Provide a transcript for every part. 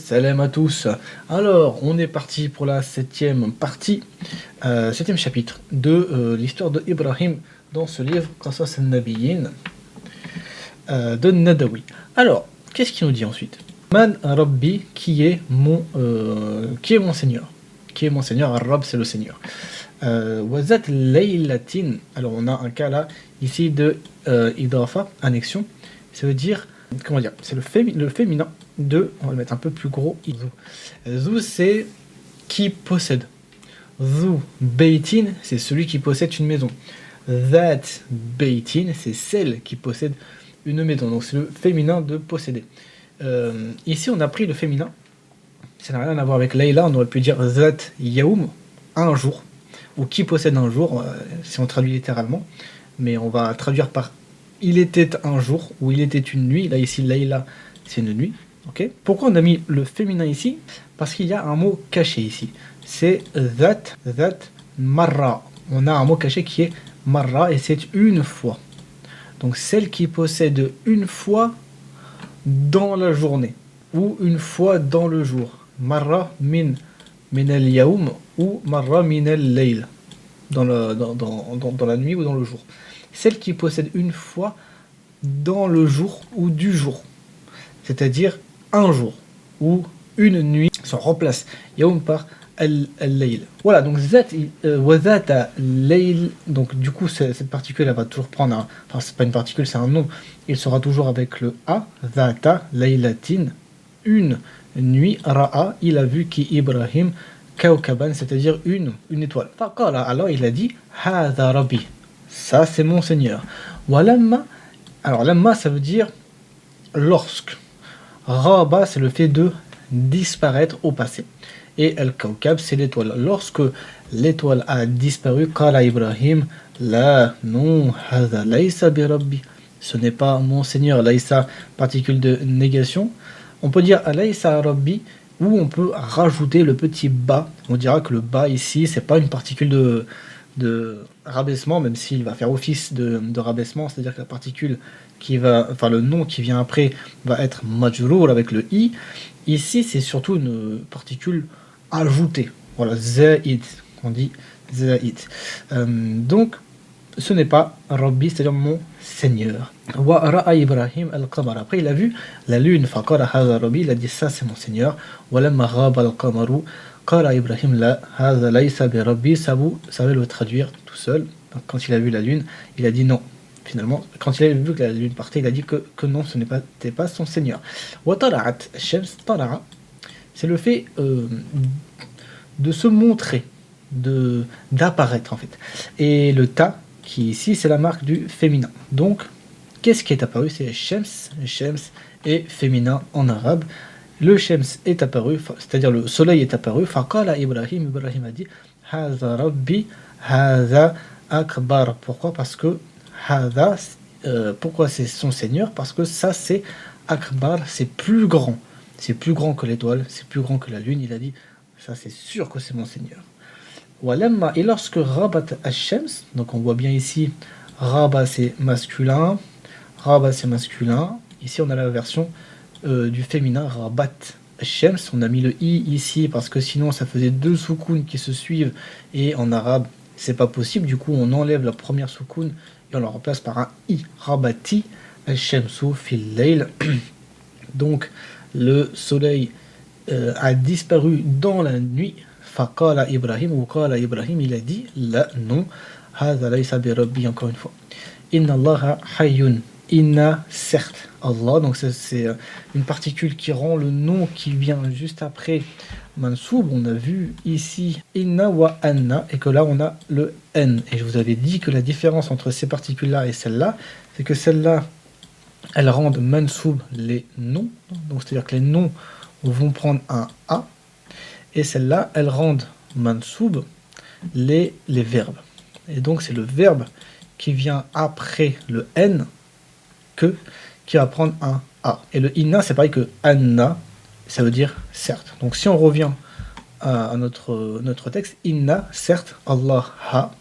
salam à tous. Alors, on est parti pour la septième partie, septième chapitre de l'histoire de Ibrahim dans ce livre Qasas al-Nabiyyin de Nadawi. Alors, qu'est-ce qu'il nous dit ensuite? Man Rabbi, qui est mon Seigneur. Qui est mon Seigneur? Ar-Rabb, c'est le Seigneur. Wazat laylatin. Alors, on a un cas là, ici de idafa, annexion. Ça veut dire, comment dire, c'est le féminin de, on va le mettre un peu plus gros, Zu. Zu, c'est qui possède. Zu beitin, c'est celui qui possède une maison. That beitin, c'est celle qui possède une maison. Donc c'est le féminin de posséder. Ici, on a pris le féminin. Ça n'a rien à voir avec Layla. On aurait pu dire That yaoum, un jour, ou qui possède un jour, si on traduit littéralement. Mais on va traduire par il était un jour, ou il était une nuit. Là, ici, Layla, c'est une nuit. Okay. Pourquoi on a mis le féminin ici? Parce qu'il y a un mot caché ici. C'est that, marra. On a un mot caché qui est marra et c'est une fois. Donc celle qui possède une fois dans la journée ou une fois dans le jour. Marra min al-yaoum ou marra min al-layl. Dans la nuit ou dans le jour. Celle qui possède une fois dans le jour ou du jour. C'est-à-dire un jour ou une nuit, on remplace yaoum par al-layl. Voilà, donc wazata layl, donc du coup cette particule elle va toujours prendre enfin c'est pas une particule, c'est un nom, il sera toujours avec le a, zata laylatin, une nuit, ra'a, il a vu qui Ibrahim kawkaban, c'est-à-dire une étoile. Alors il a dit hadha rabbi, ça c'est mon Seigneur. Walamma, alors lamma ça veut dire lorsque. Raba, c'est le fait de disparaître au passé. Et Al-Kawkab, c'est l'étoile. Lorsque l'étoile a disparu, Qala Ibrahim, la non, hadha laysa bi rabbi. Ce n'est pas mon Seigneur. Laysa, particule de négation. On peut dire laysa rabbi, ou on peut rajouter le petit ba. On dira que le ba ici, c'est pas une particule de rabaissement, même s'il va faire office de rabaissement, c'est-à-dire que la particule le nom qui vient après va être majrour avec le i. Ici, c'est surtout une particule ajoutée. Voilà, zaïd, on dit zaïd. Donc, ce n'est pas Rabbi, c'est-à-dire mon Seigneur. Wa ra'a Ibrahim al-qamar. Après, il a vu la lune. Faqala hadha Rabbi, il a dit ça, c'est mon Seigneur. Wa lamma ghaba al-qamaru. Qala Ibrahim la hadha laysa bi Rabbi. Ça, vous savez le traduire tout seul. Donc, quand il a vu la lune, il a dit non. Finalement, quand il a vu que la lune partait, il a dit que non, ce n'était pas son Seigneur. Wa tala'at shams tala'a. C'est le fait de se montrer, d'apparaître en fait. Et le ta, qui ici, c'est la marque du féminin. Donc, qu'est-ce qui est apparu? C'est Shams. Shams est féminin en arabe. Le Shams est apparu, c'est-à-dire le soleil est apparu. Faqala Ibrahim a dit Hadha Rabbi, Hadha Akbar. Pourquoi? Parce que Hadha, pourquoi c'est son Seigneur? Parce que ça, c'est Akbar, c'est plus grand. C'est plus grand que l'étoile, c'est plus grand que la lune. Il a dit, ça c'est sûr que c'est mon Seigneur. Walamma, et lorsque Rabat Ash-Shams, donc on voit bien ici, Rabat c'est masculin, Ici on a la version du féminin, Rabat Ash-Shams. On a mis le i ici parce que sinon ça faisait deux soukounes qui se suivent et en arabe c'est pas possible. Du coup on enlève la première soukoun et on la remplace par un i. Rabati Ash-Shamsu fil layl. Donc le soleil a disparu dans la nuit. Faqala Ibrahim, ou qala Ibrahim, il a dit la non, hadha laysa bi rabbi, encore une fois. Inna Allah hayyun, inna, certes, Allah, donc c'est une particule qui rend le nom qui vient juste après mansoub. On a vu ici inna wa anna, et que là on a le n. Et je vous avais dit que la différence entre ces particules-là et celle-là, c'est que celle-là, elles rendent mansoub les noms, donc c'est-à-dire que les noms vont prendre un a, et celles-là, elles rendent mansoub les verbes. Et donc c'est le verbe qui vient après le n qui va prendre un a. Et le inna, c'est pareil que anna, ça veut dire certes. Donc si on revient à notre texte, inna, certes, Allah ha,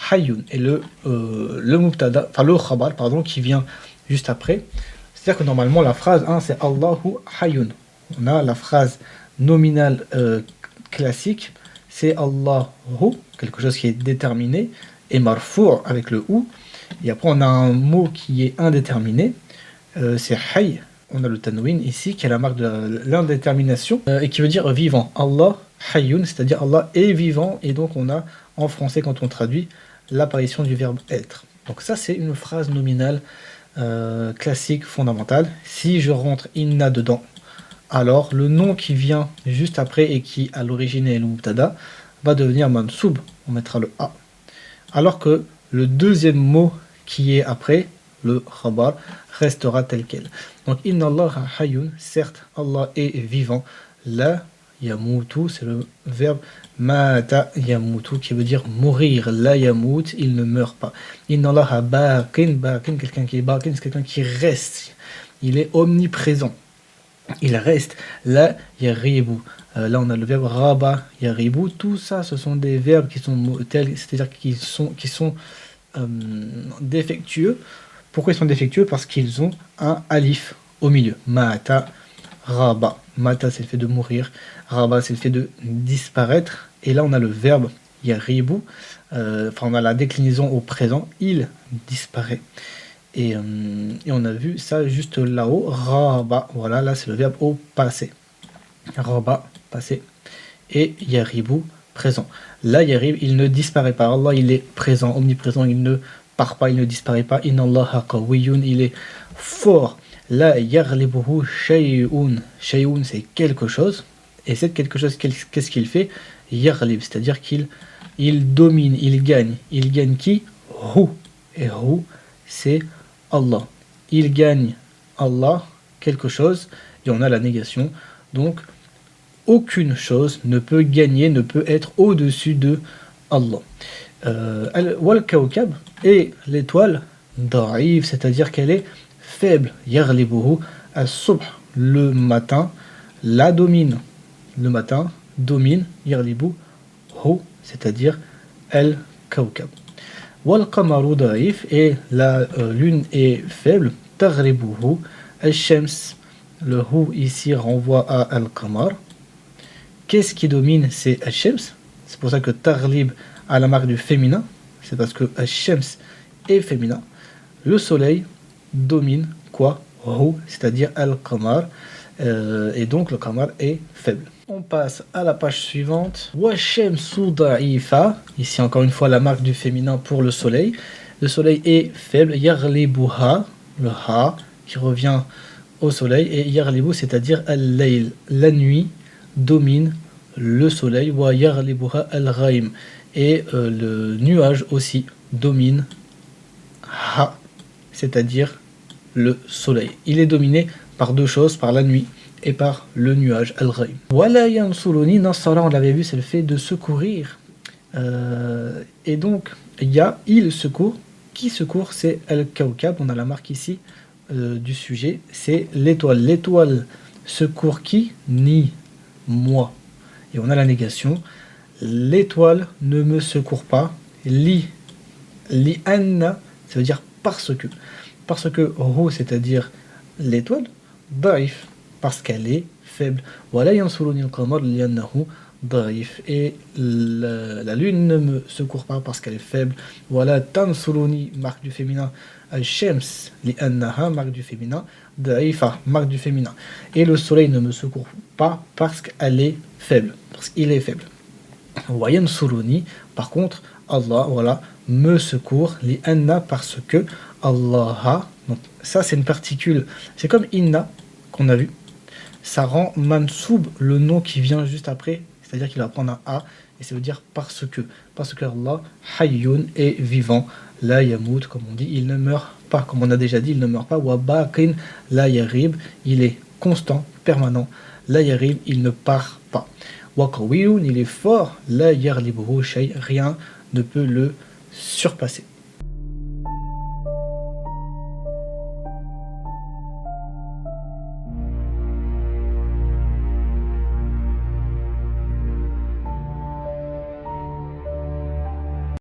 hayyun, et le mubtada, enfin le khabar, pardon, qui vient juste après. C'est-à-dire que normalement la phrase c'est Allahu hayyun. on a la phrase nominale classique, c'est Allahu, quelque chose qui est déterminé, et marfou' avec le ou. Et après, on a un mot qui est indéterminé, c'est hayy. On a le tanwin ici, qui est la marque de l'indétermination, et qui veut dire vivant. Allah hayyun, c'est-à-dire Allah est vivant, et donc on a, en français, quand on traduit, l'apparition du verbe être. Donc ça, c'est une phrase nominale classique, fondamentale. Si je rentre inna dedans, alors le nom qui vient juste après et qui à l'origine est le mubtada va devenir mansoub, on mettra le a. Alors que le deuxième mot qui est après, le khabar, restera tel quel. Donc inna Allah hayyun, certes Allah est vivant, la yamutu, c'est le verbe mata yamutu qui veut dire mourir, la yamut, il ne meurt pas. Inna Allah baqin, baqin, quelqu'un qui est baqin, c'est quelqu'un qui reste, il est omniprésent. Il reste la yaribu. Là, on a le verbe raba, yaribu. Tout ça, ce sont des verbes qui sont tels, c'est-à-dire qui sont défectueux. Pourquoi ils sont défectueux? Parce qu'ils ont un alif au milieu. Mata, raba. Mata, c'est le fait de mourir. Raba, c'est le fait de disparaître. Et là, on a le verbe yaribu. On a la déclinaison au présent. Il disparaît. Et on a vu ça juste là-haut, raba, voilà, là c'est le verbe au passé. Raba, passé. Et yaribu, présent. Là, yarib, il ne disparaît pas. Allah, il est présent, omniprésent, il ne part pas, il ne disparaît pas. Inna Allah qawiyun, il est fort. Là, yarlibuhu shay'un. Shay'un, c'est quelque chose. Et c'est quelque chose, qu'est-ce qu'il fait? Yarlib, c'est-à-dire qu'il domine, il gagne. Il gagne qui? Hu. Et hu, c'est Allah. Il gagne Allah quelque chose et on a la négation. Donc, aucune chose ne peut gagner, ne peut être au-dessus de Allah. Wal kawkab et l'étoile da'if, c'est-à-dire qu'elle est faible. Yarlibuhu as-subh, le matin, la domine. Le matin domine yarlibu hu, c'est-à-dire el kawkab. Wal qamaru da'if et la lune est faible. Taghribuhu al-shams. Le hu ici renvoie à al-qamar. Qu'est-ce qui domine? C'est al-shams. C'est pour ça que taghlib a la marque du féminin. C'est parce que al-shams est féminin. Le soleil domine quoi? Hu, c'est-à-dire al-qamar. Et donc le qamar est faible. On passe à la page suivante. Washamsu da'ifa. Ici encore une fois la marque du féminin pour le soleil. Le soleil est faible. Yaghlibuha, le ha qui revient au soleil. Et yaghlibu, c'est-à-dire al-layl. La nuit domine le soleil. Wa yaghlibuha al-ghaim. Et le nuage aussi domine ha, c'est-à-dire le soleil. Il est dominé par deux choses, par la nuit et par le nuage, al-ghaim. Wala yansuruni nasara, on l'avait vu, c'est le fait de secourir. Et donc, il secourt. Qui secourt? C'est al-kawkab. On a la marque ici du sujet. C'est l'étoile. L'étoile secourt qui? Ni moi. Et on a la négation. L'étoile ne me secourt pas. Li anna, ça veut dire parce que. Parce que hu, c'est-à-dire l'étoile, daif, parce qu'elle est faible. Wala yansuruni al-qamar li'annahu daif. Et la lune ne me secourt pas parce qu'elle est faible. Wala tansuruni, marque du féminin. Al-shams li'annaha, marque du féminin. Daifa, marque du féminin. Et le soleil ne me secourt pas parce qu'elle est faible, parce qu'il est faible. Wa yansuruni, par contre, Allah, voilà, me secourt, li'anna, parce que Allah, donc ça c'est une particule, c'est comme inna qu'on a vu, ça rend mansoub le nom qui vient juste après, c'est-à-dire qu'il va prendre un a et ça veut dire parce que Allah hayyun est vivant, la yamut, comme on dit, il ne meurt pas, comme on a déjà dit, il ne meurt pas. Wa baqin la yarib, il est constant, permanent, la yarib, il ne part pas. Wa qawiyun, il est fort, la yarlibuhu shay, rien ne peut le surpasser.